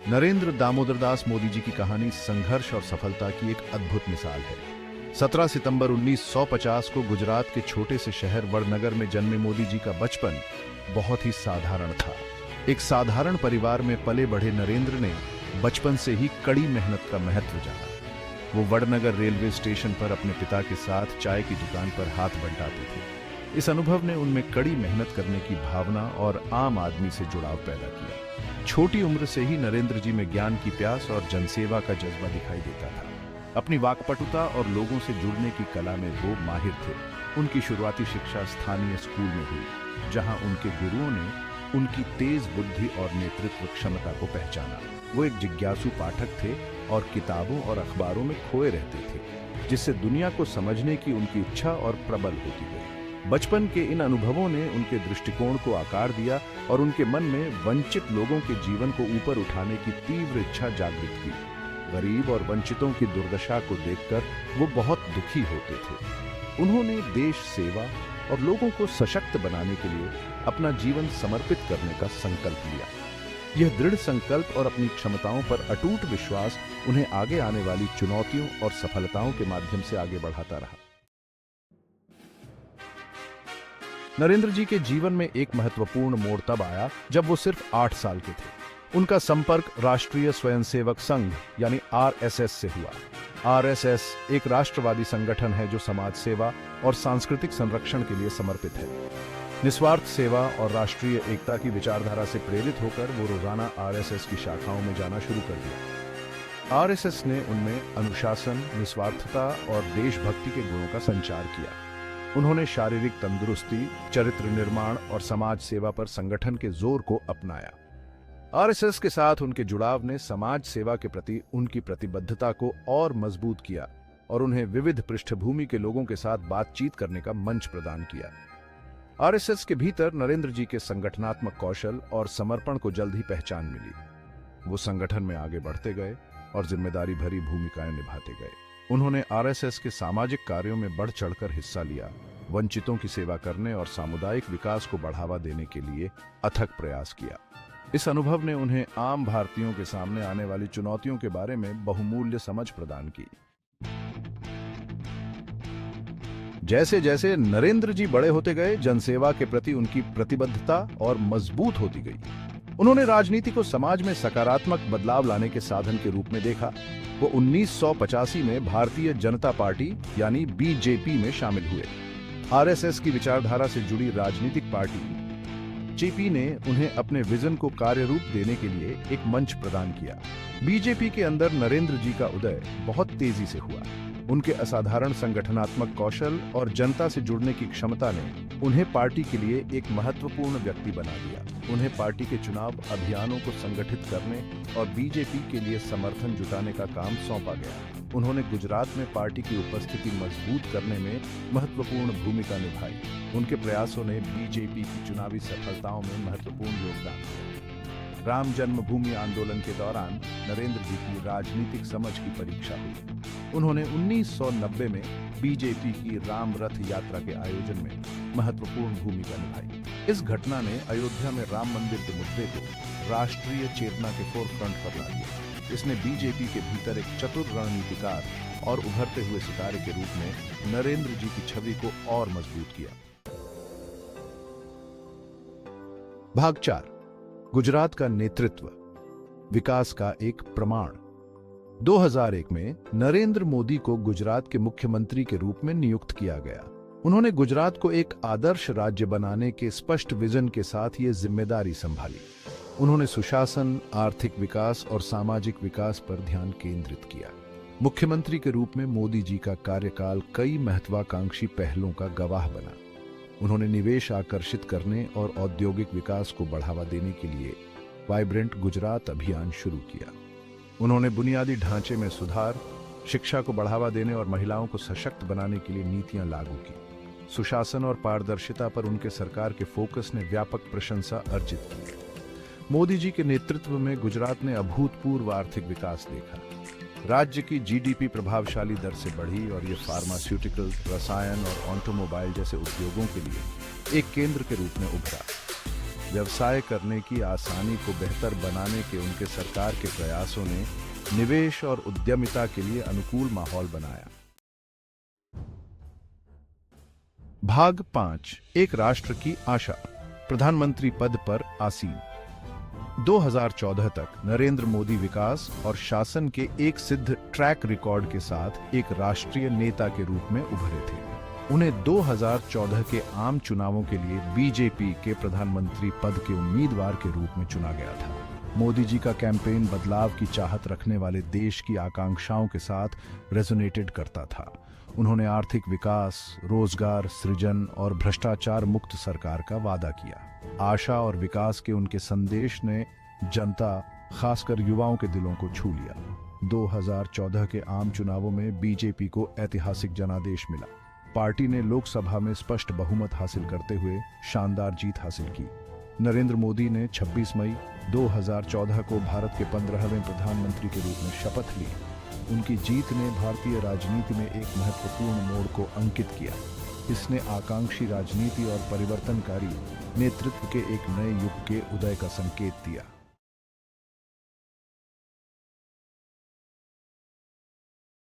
नरेंद्र दामोदर दास मोदी जी की कहानी संघर्ष और सफलता की एक अद्भुत मिसाल है। 17 सितंबर 1950 को गुजरात के छोटे से शहर वडनगर में जन्मे मोदी जी का बचपन बहुत ही साधारण था। एक साधारण परिवार में पले बढ़े नरेंद्र ने बचपन से ही कड़ी मेहनत का महत्व जाना। वो वडनगर रेलवे स्टेशन पर अपने पिता के साथ चाय की दुकान पर हाथ बंटाते थे। इस अनुभव ने उनमें कड़ी मेहनत करने की भावना और आम आदमी से जुड़ाव पैदा किया। छोटी उम्र से ही नरेंद्र जी में ज्ञान की प्यास और जनसेवा का जज्बा दिखाई देता था। अपनी वाक्पटुता और लोगों से जुड़ने की कला में वो माहिर थे। उनकी शुरुआती शिक्षा स्थानीय स्कूल में हुई, जहां उनके गुरुओं ने उनकी तेज बुद्धि और नेतृत्व क्षमता को पहचाना। वो एक जिज्ञासु पाठक थे और किताबों और अखबारों में खोए रहते थे, जिससे दुनिया को समझने की उनकी इच्छा और प्रबल होती गई। बचपन के इन अनुभवों ने उनके दृष्टिकोण को आकार दिया और उनके मन में वंचित लोगों के जीवन को ऊपर उठाने की तीव्र इच्छा जागृत की। गरीब और वंचितों की दुर्दशा को देखकर वो बहुत दुखी होते थे। उन्होंने देश सेवा और लोगों को सशक्त बनाने के लिए अपना जीवन समर्पित करने का संकल्प लिया। यह दृढ़ संकल्प और अपनी क्षमताओं पर अटूट विश्वास उन्हें आगे आने वाली चुनौतियों और सफलताओं के माध्यम से आगे बढ़ाता रहा। नरेंद्र जी के जीवन में एक महत्वपूर्ण मोड़ तब आया जब वो सिर्फ 8 साल के थे। उनका संपर्क राष्ट्रीय स्वयंसेवक संघ यानी आरएसएस से हुआ। आरएसएस एक राष्ट्रवादी संगठन है जो समाज सेवा और सांस्कृतिक संरक्षण के लिए समर्पित है। निस्वार्थ सेवा और राष्ट्रीय एकता की विचारधारा से प्रेरित होकर वो रोजाना आरएसएस की शाखाओं में जाना शुरू कर दिया। आरएसएस ने उनमें अनुशासन, निस्वार्थता और देशभक्ति के गुणों का संचार किया। उन्होंने शारीरिक तंदुरुस्ती, चरित्र निर्माण और समाज सेवा पर संगठन के जोर को अपनाया। आरएसएस के साथ उनके जुड़ाव ने समाज सेवा के प्रति उनकी प्रतिबद्धता को और मजबूत किया और उन्हें विविध पृष्ठभूमि के लोगों के साथ बातचीत करने का मंच प्रदान किया। आरएसएस के भीतर नरेंद्र जी के संगठनात्मक कौशल और समर्पण को जल्द ही पहचान मिली। वो संगठन में आगे बढ़ते गए और जिम्मेदारी भरी भूमिकाएं निभाते गए। उन्होंने आरएसएस के सामाजिक कार्यों में बढ़ चढ़कर हिस्सा लिया, वंचितों की सेवा करने और सामुदायिक विकास को बढ़ावा देने के लिए अथक प्रयास किया। इस अनुभव ने उन्हें आम भारतीयों के सामने आने वाली चुनौतियों के बारे में बहुमूल्य समझ प्रदान की। जैसे जैसे नरेंद्र जी बड़े होते गए, जनसेवा के प्रति उनकी प्रतिबद्धता और मजबूत होती गई। उन्होंने राजनीति को समाज में सकारात्मक बदलाव लाने के साधन के रूप में देखा। वो 1985 में भारतीय जनता पार्टी यानी बीजेपी में शामिल हुए। आरएसएस की विचारधारा से जुड़ी राजनीतिक पार्टी जेपी ने उन्हें अपने विजन को कार्य रूप देने के लिए एक मंच प्रदान किया। बीजेपी के अंदर नरेंद्र जी का उदय बहुत तेजी से हुआ। उनके असाधारण संगठनात्मक कौशल और जनता से जुड़ने की क्षमता ने उन्हें पार्टी के लिए एक महत्वपूर्ण व्यक्ति बना दिया। उन्हें पार्टी के चुनाव अभियानों को संगठित करने और बीजेपी के लिए समर्थन जुटाने का काम सौंपा गया। उन्होंने गुजरात में पार्टी की उपस्थिति मजबूत करने में महत्वपूर्ण भूमिका निभाई। उनके प्रयासों ने बीजेपी की चुनावी सफलताओं में महत्वपूर्ण योगदान दिया। राम जन्मभूमि आंदोलन के दौरान नरेंद्र जी की राजनीतिक समझ की परीक्षा हुई। उन्होंने 1990 में बीजेपी की राम रथ यात्रा के आयोजन में महत्वपूर्ण भूमिका निभाई। इस घटना ने अयोध्या में राम मंदिर के मुद्दे को राष्ट्रीय चेतना के फोरफ्रंट पर ला दिया। इसने बीजेपी के भीतर एक चतुर रणनीतिकार और उभरते हुए सितारे के रूप में नरेंद्र जी की छवि को और मजबूत किया। भाग 4, गुजरात का नेतृत्व, विकास का एक प्रमाण। 2001 में नरेंद्र मोदी को गुजरात के मुख्यमंत्री के रूप में नियुक्त किया गया। उन्होंने गुजरात को एक आदर्श राज्य बनाने के स्पष्ट विजन के साथ ये जिम्मेदारी संभाली। उन्होंने सुशासन, आर्थिक विकास और सामाजिक विकास पर ध्यान केंद्रित किया। मुख्यमंत्री के रूप में मोदी जी का कार्यकाल कई महत्वाकांक्षी पहलों का गवाह बना। उन्होंने निवेश आकर्षित करने और औद्योगिक विकास को बढ़ावा देने के लिए वाइब्रेंट गुजरात अभियान शुरू किया। उन्होंने बुनियादी ढांचे में सुधार, शिक्षा को बढ़ावा देने और महिलाओं को सशक्त बनाने के लिए नीतियां लागू की। सुशासन और पारदर्शिता पर उनके सरकार के फोकस ने व्यापक प्रशंसा अर्जित की। मोदी जी के नेतृत्व में गुजरात ने अभूतपूर्व आर्थिक विकास देखा। राज्य की जीडीपी प्रभावशाली दर से बढ़ी और ये फार्मास्यूटिकल, रसायन और ऑटोमोबाइल जैसे उद्योगों के लिए एक केंद्र के रूप में उभरा। व्यवसाय करने की आसानी को बेहतर बनाने के उनके सरकार के प्रयासों ने निवेश और उद्यमिता के लिए अनुकूल माहौल बनाया। भाग 5, एक राष्ट्र की आशा। प्रधानमंत्री पद पर आसीन। 2014 तक नरेंद्र मोदी विकास और शासन के एक सिद्ध ट्रैक रिकॉर्ड के साथ एक राष्ट्रीय नेता के रूप में उभरे थे। उन्हें 2014 के आम चुनावों के लिए बीजेपी के प्रधानमंत्री पद के उम्मीदवार के रूप में चुना गया था। मोदी जी का कैंपेन बदलाव की चाहत रखने वाले देश की आकांक्षाओं के साथ रेजोनेटेड करता था। उन्होंने आर्थिक विकास, रोजगार सृजन और भ्रष्टाचार मुक्त सरकार का वादा किया। आशा और विकास के उनके संदेश ने जनता, खासकर युवाओं के दिलों को छू लिया। 2014 के आम चुनावों में बीजेपी को ऐतिहासिक जनादेश मिला। पार्टी ने लोकसभा में स्पष्ट बहुमत हासिल करते हुए शानदार जीत हासिल की। नरेंद्र मोदी ने 26 मई 2014 को भारत के 15वें प्रधानमंत्री के रूप में शपथ ली। उनकी जीत ने भारतीय राजनीति में एक महत्वपूर्ण मोड़ को अंकित किया। इसने आकांक्षी राजनीति और परिवर्तनकारी नेतृत्व के एक नए युग के उदय का संकेत दिया।